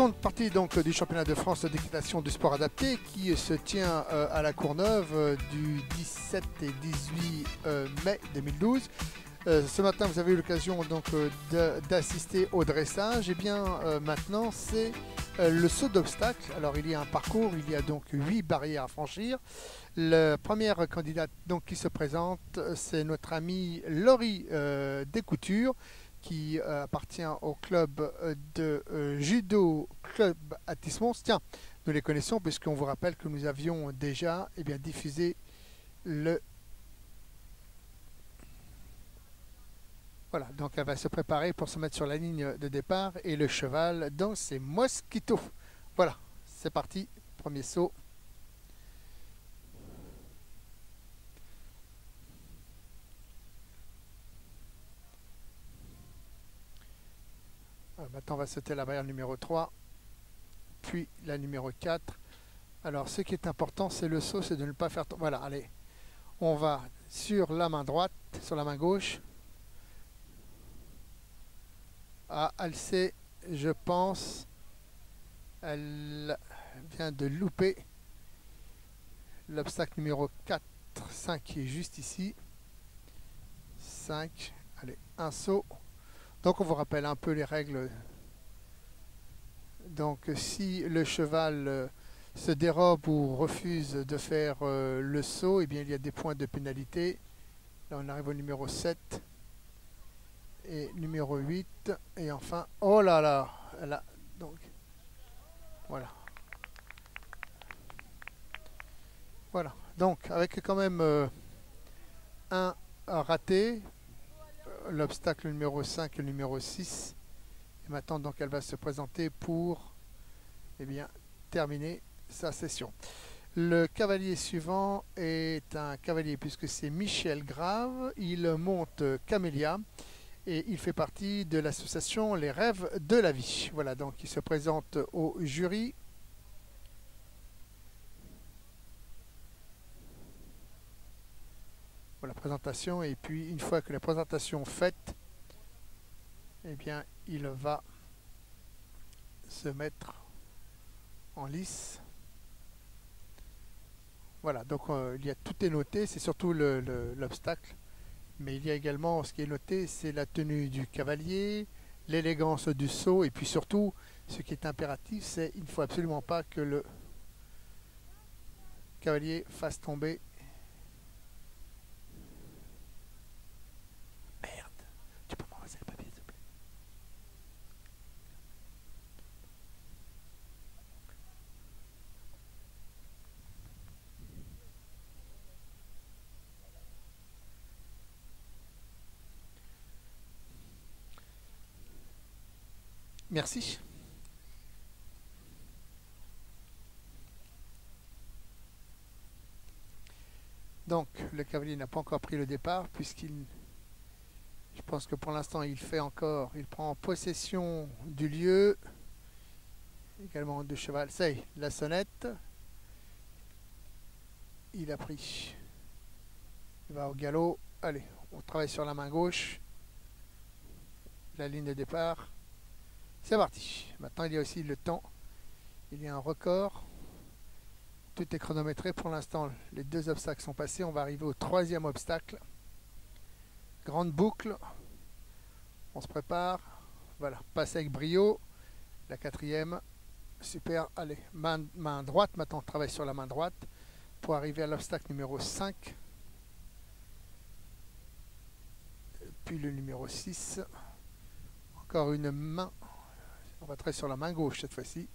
Seconde partie donc du championnat de France d'équitation du sport adapté qui se tient à la Courneuve du 17 et 18 mai 2012. Ce matin, vous avez eu l'occasion donc d'assister au dressage. Et bien maintenant, c'est le saut d'obstacle. Alors il y a un parcours, il y a donc 8 barrières à franchir. La première candidate donc qui se présente, c'est notre amie Laurie Descoutures, qui appartient au club de judo club Athis-Mons. Tiens, nous les connaissons puisqu'on vous rappelle que nous avions déjà diffusé le... Voilà, donc elle va se préparer pour se mettre sur la ligne de départ et le cheval dans ses mosquitos. Voilà, c'est parti, premier saut. Maintenant, on va sauter la barrière numéro 3, puis la numéro 4. Alors, ce qui est important, c'est le saut, c'est de ne pas faire... Voilà, allez. On va sur la main droite, sur la main gauche. Ah, elle sait, je pense, elle vient de louper l'obstacle numéro 4, 5 qui est juste ici. 5, allez, un saut. Donc on vous rappelle un peu les règles. Donc si le cheval se dérobe ou refuse de faire le saut, eh bien il y a des points de pénalité. Là on arrive au numéro 7 et numéro 8 et enfin, oh là là, donc voilà. Voilà, donc avec quand même un raté, l'obstacle numéro 5 et le numéro 6. Et maintenant, donc, elle va se présenter pour terminer sa session. Le cavalier suivant est un cavalier, puisque c'est Michel Grave. Il monte Camélia et il fait partie de l'association Les Rêves de la Vie. Voilà, donc il se présente au jury. Pour la présentation, et puis une fois que la présentation faite, eh bien il va se mettre en lice. Voilà, donc tout est noté, c'est surtout l'obstacle, mais il y a également ce qui est noté, c'est la tenue du cavalier, l'élégance du saut, et puis surtout ce qui est impératif, c'est il ne faut absolument pas que le cavalier fasse tomber. Merci. Donc, le cavalier n'a pas encore pris le départ, puisqu'il... Je pense que pour l'instant, il prend possession du lieu. Également de cheval. Ça y est, la sonnette. Il a pris. Il va au galop. Allez, on travaille sur la main gauche. La ligne de départ. C'est parti. Maintenant, il y a aussi le temps. Il y a un record. Tout est chronométré. Pour l'instant, les 2 obstacles sont passés. On va arriver au 3e obstacle. Grande boucle. On se prépare. Voilà, passe avec brio. La 4e. Super. Allez, main droite. Maintenant, on travaille sur la main droite pour arriver à l'obstacle numéro 5. Puis le numéro 6. Encore une main. On va travailler sur la main gauche cette fois-ci.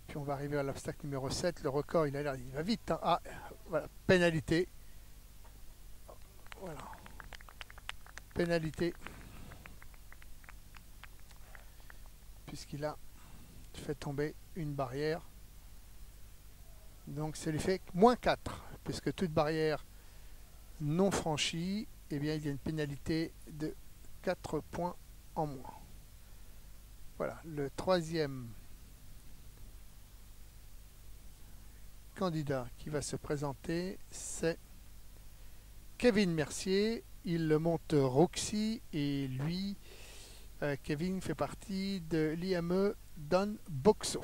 Puis on va arriver à l'obstacle numéro 7. Le record, il va vite. Hein. Ah, voilà, pénalité. Voilà. Pénalité. Puisqu'il a fait tomber une barrière. Donc c'est l'effet -4. Puisque toute barrière non franchie, eh bien, il y a une pénalité de 4 points en moins. Voilà, le 3e candidat qui va se présenter, c'est Kevin Mercier. Il monte Roxy et lui, Kevin fait partie de l'IME Don Boxo.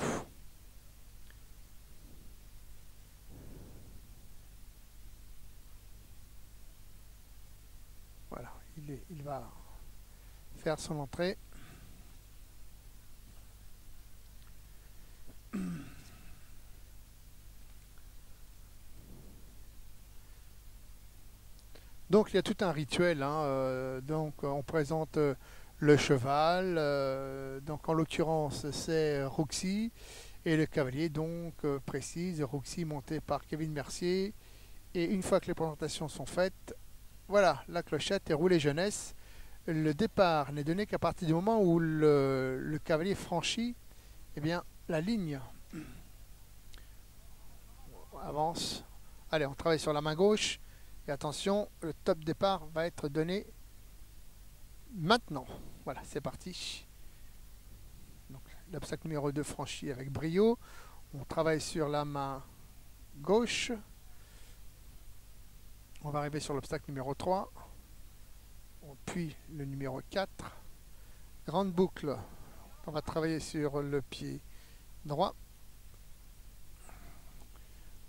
Voilà, il va faire son entrée. Donc il y a tout un rituel, hein, donc on présente le cheval, donc en l'occurrence c'est Roxy, et le cavalier donc précise, Roxy monté par Kevin Mercier, et une fois que les présentations sont faites, voilà, la clochette est roulée jeunesse. Le départ n'est donné qu'à partir du moment où le cavalier franchit eh bien, la ligne. On avance. Allez, on travaille sur la main gauche. Et attention, le top départ va être donné maintenant. Voilà, c'est parti. L'obstacle numéro 2 franchi avec brio. On travaille sur la main gauche. On va arriver sur l'obstacle numéro 3. Puis le numéro 4. Grande boucle. On va travailler sur le pied droit.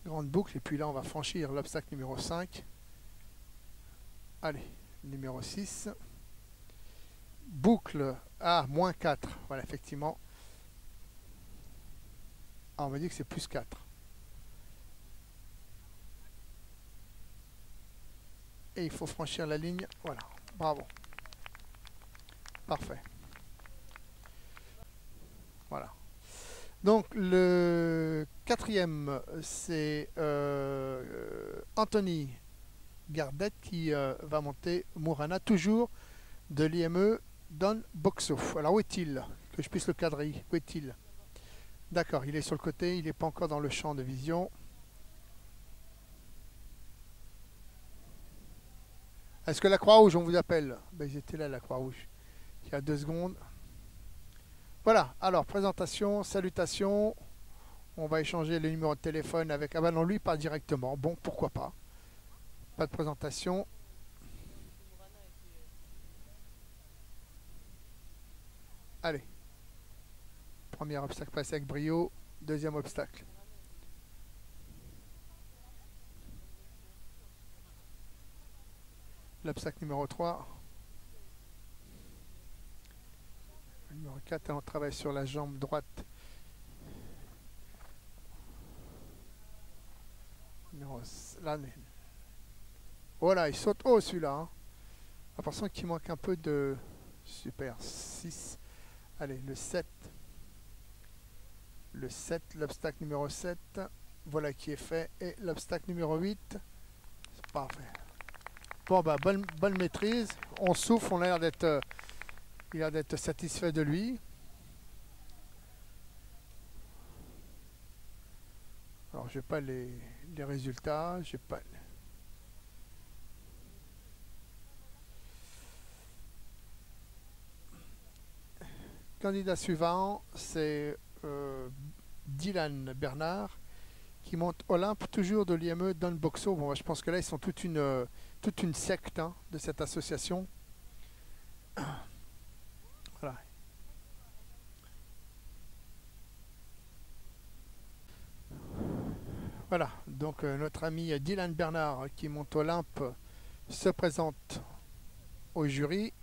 Grande boucle. Et puis là, on va franchir l'obstacle numéro 5. Allez, numéro 6. Boucle à moins 4. Voilà, effectivement. Ah, on m'a dit que c'est plus 4. Et il faut franchir la ligne. Voilà, bravo. Parfait. Voilà. Donc le quatrième, c'est Anthony Gardette qui va monter Murana, toujours de l'IME Don Boxo. Alors où est-il? Que je puisse le cadrer. Où est-il? D'accord, il est sur le côté, il n'est pas encore dans le champ de vision. Est-ce que la Croix-Rouge, on vous appelle? Ben, ils étaient là, la Croix-Rouge, il y a 2 secondes. Voilà, alors présentation, salutations. On va échanger le numéro de téléphone avec... Ah ben non, lui pas directement. Bon, pourquoi pas. Pas de présentation. Allez. Premier obstacle passé avec brio. Deuxième obstacle. L'obstacle numéro 3. Le numéro 4, on travaille sur la jambe droite. Là, voilà, il saute haut celui-là. Hein. J'ai l'impression qu'il manque un peu de... Super, 6. Allez, le 7. Le 7, l'obstacle numéro 7. Voilà qui est fait. Et l'obstacle numéro 8. C'est parfait. Bon, bah, bonne maîtrise. On souffle, on a l'air d'être... il a l'air d'être satisfait de lui. Alors, j'ai pas les résultats. J'ai pas... Candidat suivant, c'est Dylan Bernard qui monte Olympe, toujours de l'IME Don Boxo. Bon, je pense que là, ils sont toute une secte hein, de cette association. Voilà. Voilà, donc notre ami Dylan Bernard qui monte Olympe se présente au jury.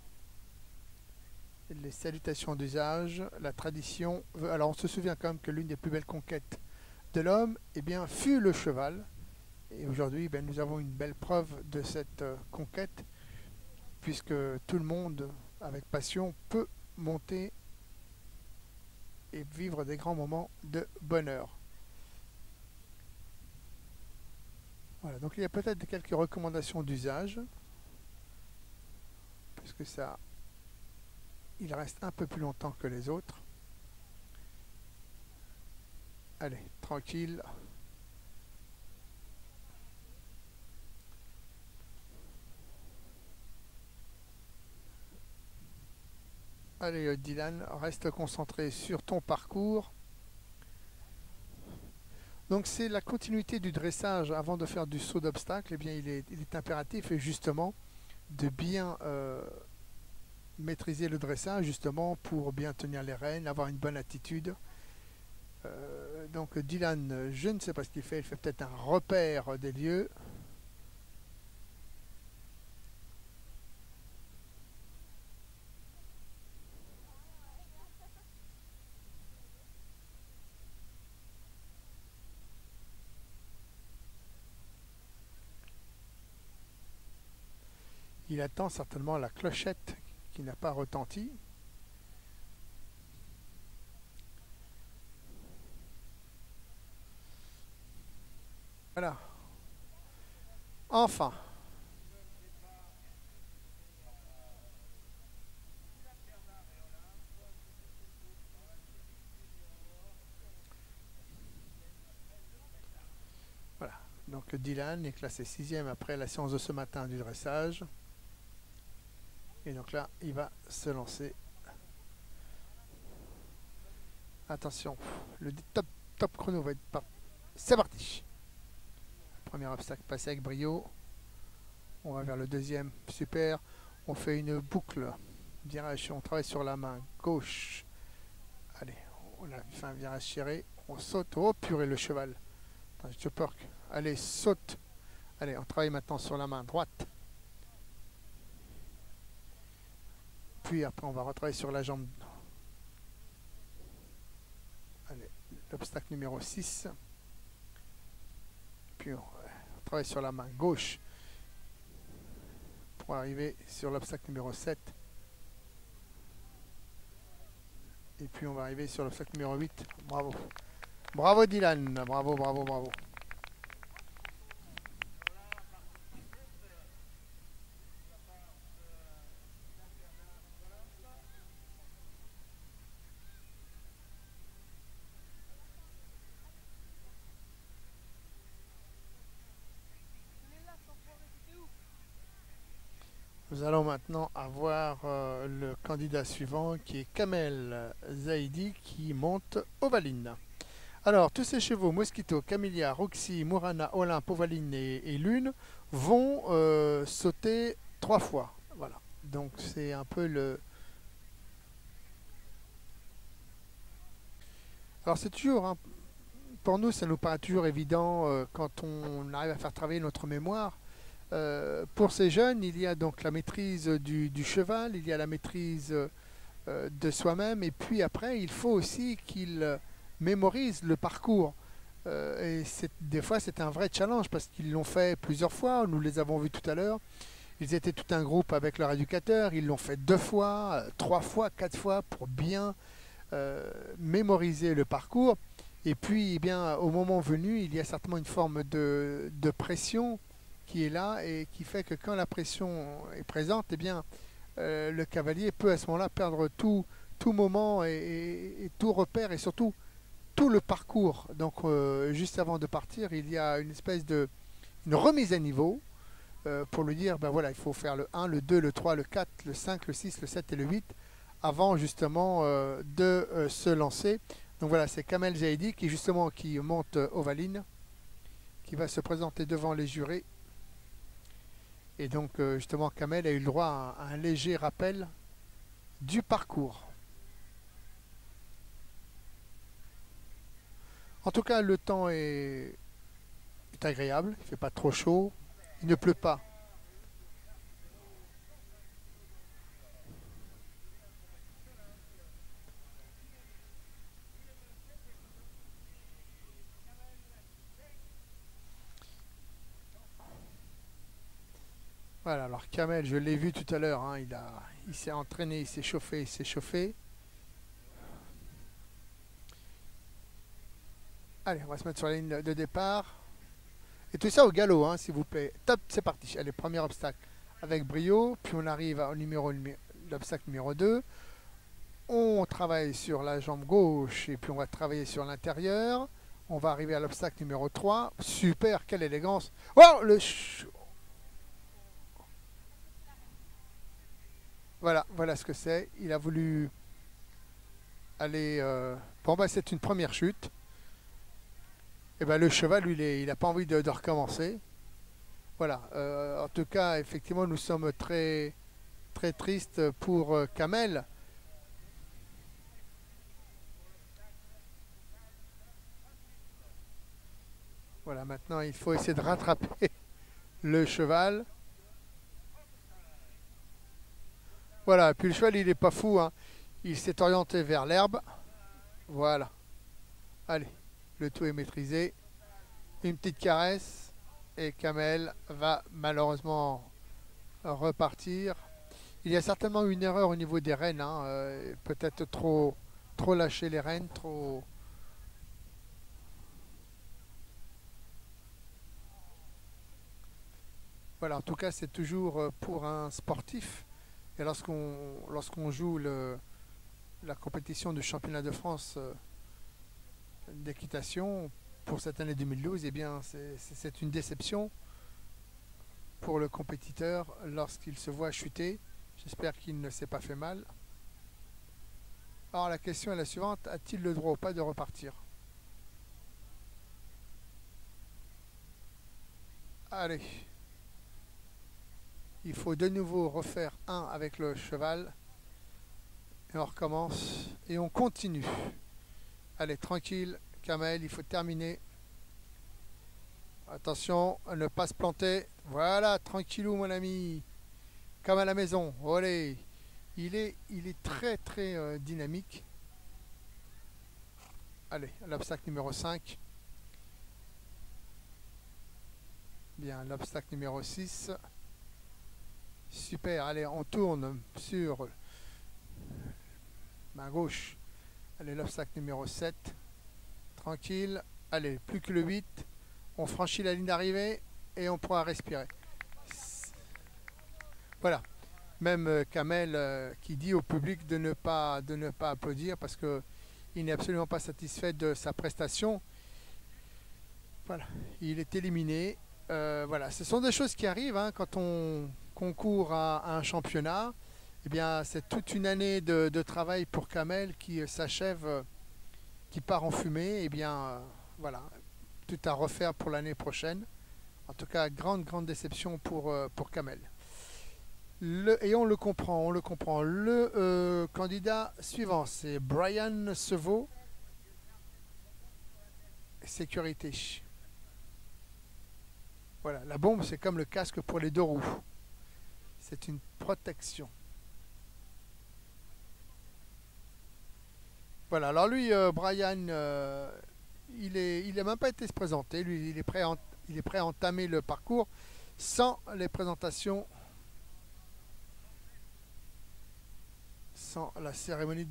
Les salutations d'usage, la tradition. Alors on se souvient quand même que l'une des plus belles conquêtes de l'homme eh bien, fut le cheval. Et aujourd'hui, ben, nous avons une belle preuve de cette conquête, puisque tout le monde, avec passion, peut monter et vivre des grands moments de bonheur. Voilà, donc il y a peut-être quelques recommandations d'usage, puisque ça, il reste un peu plus longtemps que les autres. Allez, tranquille. Allez Dylan, reste concentré sur ton parcours. Donc c'est la continuité du dressage avant de faire du saut d'obstacle. Eh bien il est impératif et justement de bien maîtriser le dressage justement pour bien tenir les rênes, avoir une bonne attitude. Donc Dylan, je ne sais pas ce qu'il fait, il fait peut-être un repère des lieux. Il attend certainement la clochette qui n'a pas retenti. Voilà. Enfin. Voilà. Donc Dylan est classé 6e après la séance de ce matin du dressage. Et donc là, il va se lancer. Attention, le top chrono va être pas. C'est parti. Premier obstacle passé avec brio. On va vers le deuxième. Super. On fait une boucle. Virage. On travaille sur la main gauche. Allez, on a fait un virage serré. On saute. Oh purée, le cheval. Attends, je peur. Allez, saute. Allez, on travaille maintenant sur la main droite. Puis après, on va retravailler sur la jambe. Allez, l'obstacle numéro 6. Puis on travaille sur la main gauche pour arriver sur l'obstacle numéro 7. Et puis on va arriver sur l'obstacle numéro 8. Bravo. Bravo Dylan. Bravo, bravo, bravo. Nous allons maintenant avoir le candidat suivant qui est Kamel Zaidi qui monte Ovaline. Alors, tous ces chevaux, Mosquito, Camellia, Roxy, Murana, Olympe, Ovaline et Lune, vont sauter 3 fois. Voilà. Donc, c'est un peu le... Alors, c'est toujours... Hein, pour nous, ça nous paraît toujours évident quand on arrive à faire travailler notre mémoire. Pour ces jeunes, il y a donc la maîtrise du cheval, il y a la maîtrise de soi-même, et puis après, il faut aussi qu'ils mémorisent le parcours. Et des fois, c'est un vrai challenge parce qu'ils l'ont fait plusieurs fois, nous les avons vus tout à l'heure. Ils étaient tout un groupe avec leur éducateur, ils l'ont fait 2 fois, 3 fois, 4 fois pour bien mémoriser le parcours. Et puis, eh bien, au moment venu, il y a certainement une forme de pression qui est là et qui fait que quand la pression est présente, eh bien, le cavalier peut à ce moment-là perdre tout moment et tout repère et surtout tout le parcours. Donc juste avant de partir, il y a une espèce de une remise à niveau pour lui dire, ben voilà, il faut faire le 1, le 2, le 3, le 4, le 5, le 6, le 7 et le 8 avant justement de se lancer. Donc voilà, c'est Kamel Zaidi qui monte Ovaline, qui va se présenter devant les jurés. Et donc justement Kamel a eu le droit à un léger rappel du parcours. En tout cas, le temps est agréable, il ne fait pas trop chaud, il ne pleut pas. Voilà, alors Kamel, je l'ai vu tout à l'heure, hein, il s'est entraîné, il s'est chauffé, il s'est chauffé. Allez, on va se mettre sur la ligne de départ. Et tout ça au galop, hein, s'il vous plaît. Top, c'est parti. Allez, premier obstacle avec brio. Puis on arrive au l'obstacle numéro 2. On travaille sur la jambe gauche et puis on va travailler sur l'intérieur. On va arriver à l'obstacle numéro 3. Super, quelle élégance. Oh, voilà ce que c'est. Il a voulu aller... Bon, bah c'est une première chute. Et ben le cheval, lui, il n'a pas envie de recommencer. Voilà. En tout cas, effectivement, nous sommes très très triste pour Kamel. Voilà, maintenant il faut essayer de rattraper le cheval. Voilà, puis le cheval il est pas fou, hein. Il s'est orienté vers l'herbe. Voilà. Allez, le tout est maîtrisé. Une petite caresse et Kamel va malheureusement repartir. Il y a certainement une erreur au niveau des rênes, hein. Peut-être trop lâcher les rênes, trop. Voilà, en tout cas, c'est toujours pour un sportif. Et lorsqu'on joue la compétition du championnat de France d'équitation pour cette année 2012, eh bien, c'est une déception pour le compétiteur lorsqu'il se voit chuter. J'espère qu'il ne s'est pas fait mal. Alors la question est la suivante, a-t-il le droit ou pas de repartir? Allez. Il faut de nouveau refaire un avec le cheval. Et on recommence. Et on continue. Allez, tranquille, Kamel, il faut terminer. Attention à ne pas se planter. Voilà, tranquillou mon ami. Comme à la maison. Olé. Il est très dynamique. Allez, l'obstacle numéro 5. Bien, l'obstacle numéro 6. Super, allez, on tourne sur main gauche. Allez, l'obstacle numéro 7. Tranquille. Allez, plus que le 8. On franchit la ligne d'arrivée et on pourra respirer. Voilà. Même Kamel qui dit au public de ne pas applaudir parce qu'il n'est absolument pas satisfait de sa prestation. Voilà, il est éliminé. Voilà, ce sont des choses qui arrivent hein, quand on concourt à un championnat. Eh bien, c'est toute une année de travail pour Kamel qui s'achève, qui part en fumée. Eh bien, voilà, tout à refaire pour l'année prochaine. En tout cas, grande déception pour Kamel. Et on le comprend. Le candidat suivant, c'est Brian Sevaux, sécurité. Voilà, la bombe, c'est comme le casque pour les deux roues. C'est une protection. Voilà, alors lui, Brian, il n'a même pas été se présenter. Lui, il est prêt à entamer le parcours sans les présentations, sans la cérémonie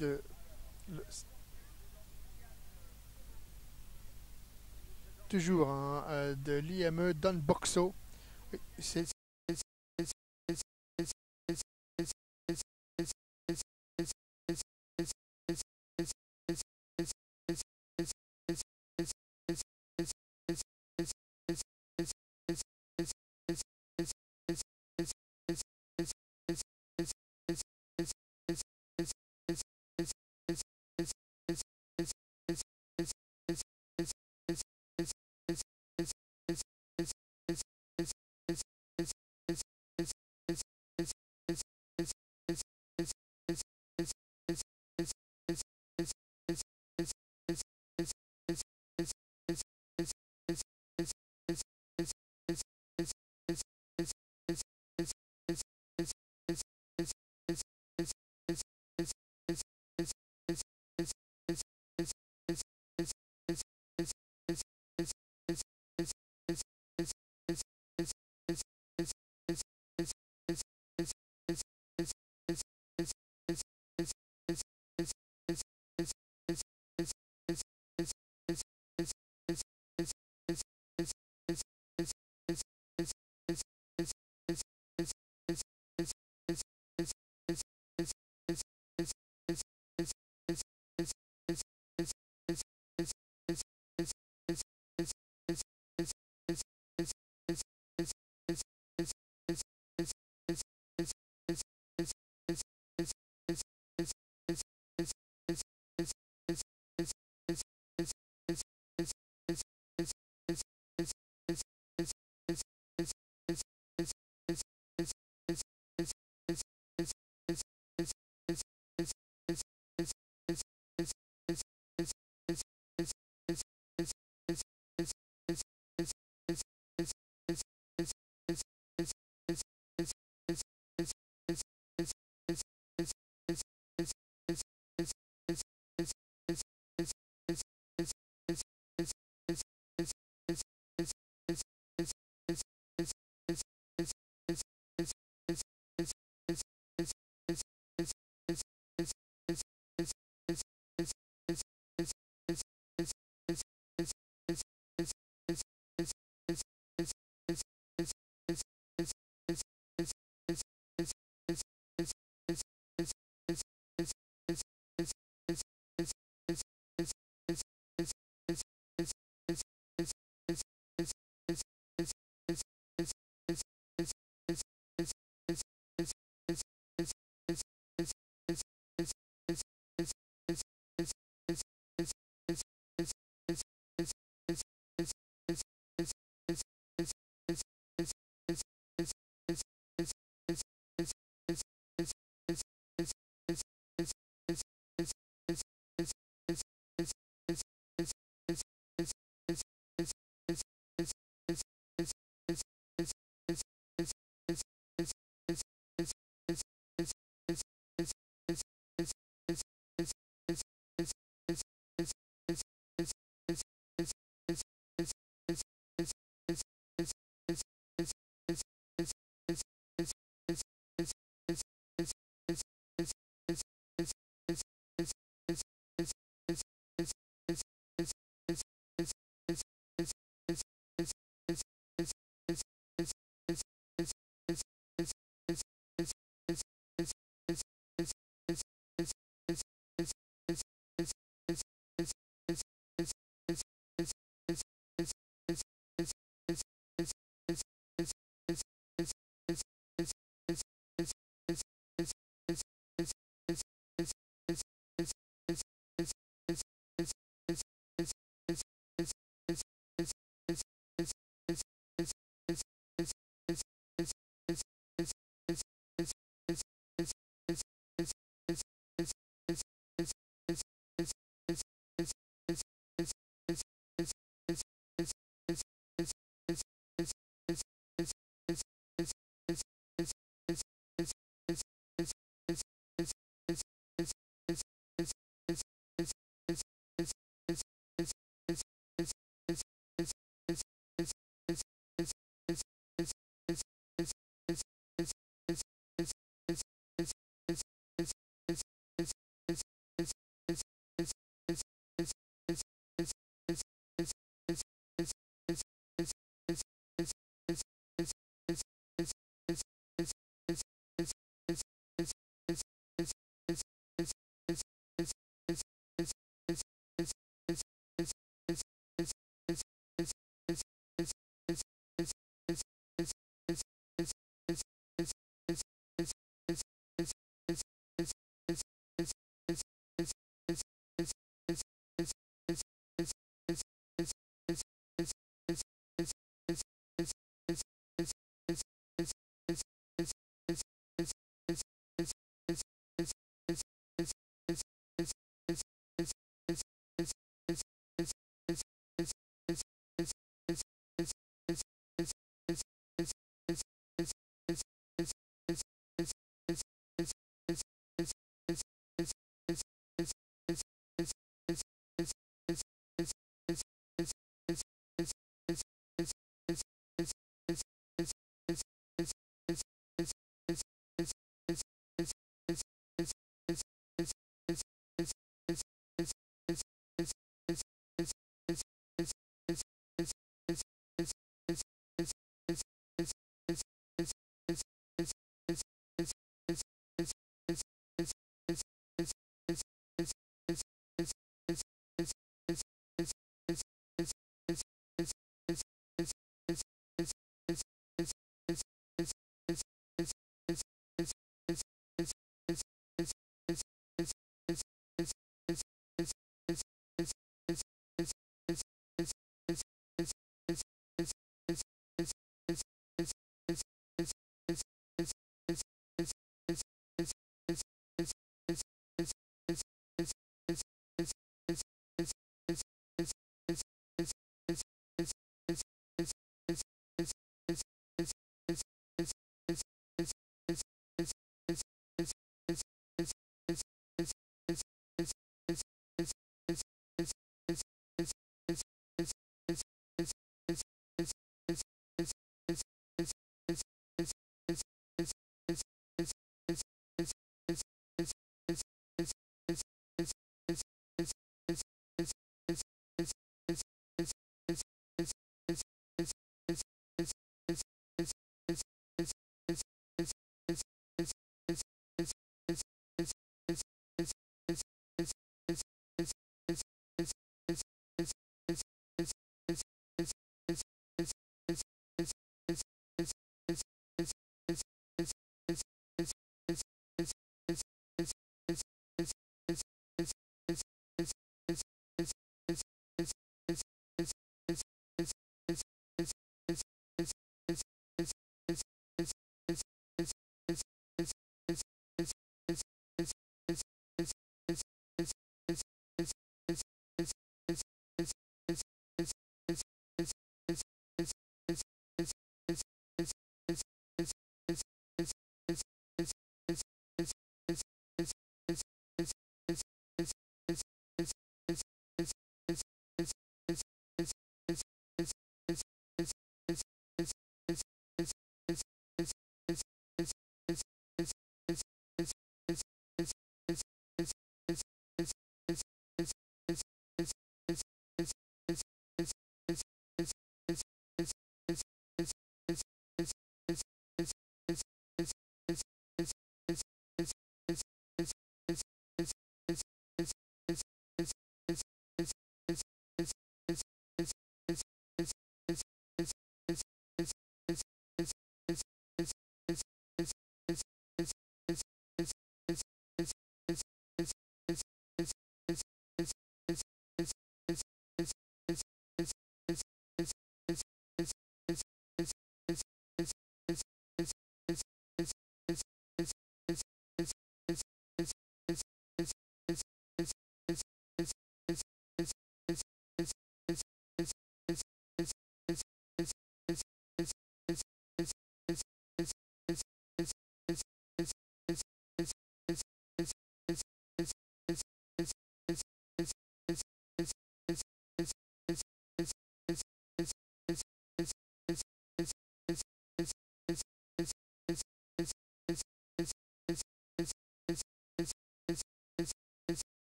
toujours hein, de l'IME Don Boxo. C'est